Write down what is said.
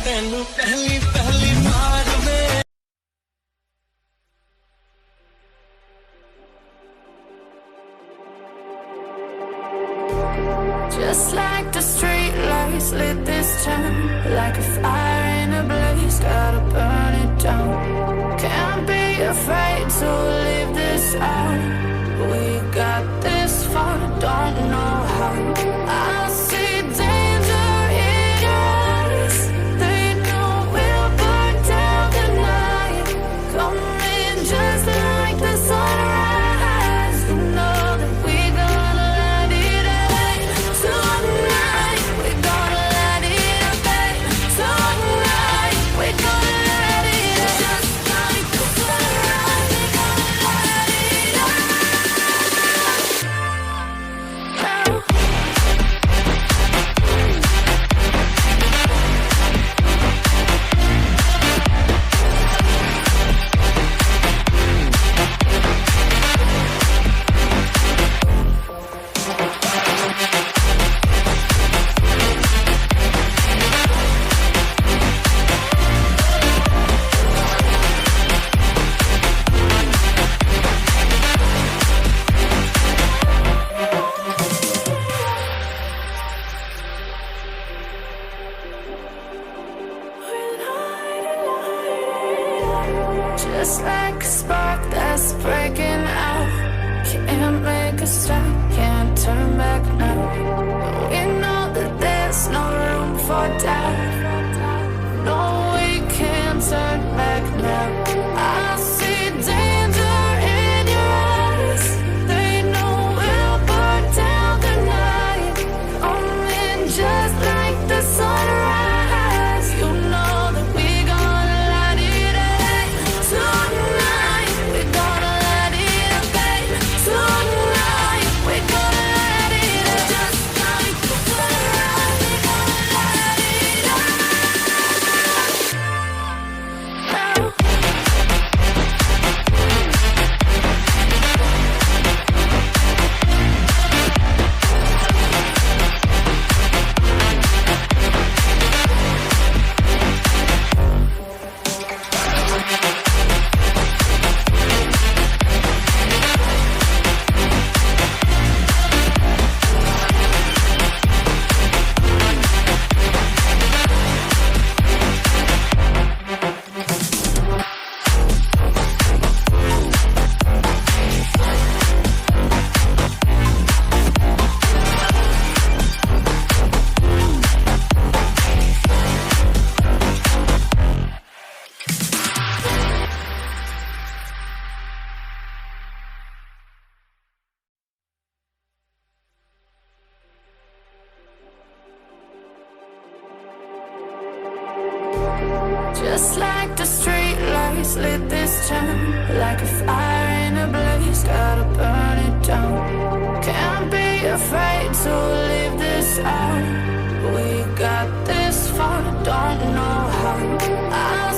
तेनू पहली पहली बार में। Just like the street lights lit this town, like a fire in a blaze, gotta burn it down. Can't be afraid to leave this out. We got this far, don't know how. I see danger in your eyes. They know we'll burn down the night. Coming just like the sunrise. You know that we gonna light it up tonight. We gonna light it up tonight. We gonna light it up just like the sunrise. We gonna light it up now. Just like a spark that's breaking out. Can't make a stop, can't turn back now. We know that there's no room for doubt. No, we can't turn back now. I see danger in your eyes. They know we'll burn down the night. Coming just like the sunrise. You know that we gonna light it up tonight. We gonna light it up tonight. We gonna light it up just like the sunrise. We gonna light it up now. Just like the street lights lit this town, like a fire in a blaze, gotta burn it down. Can't be afraid to leave this out. We got this far, don't know how. I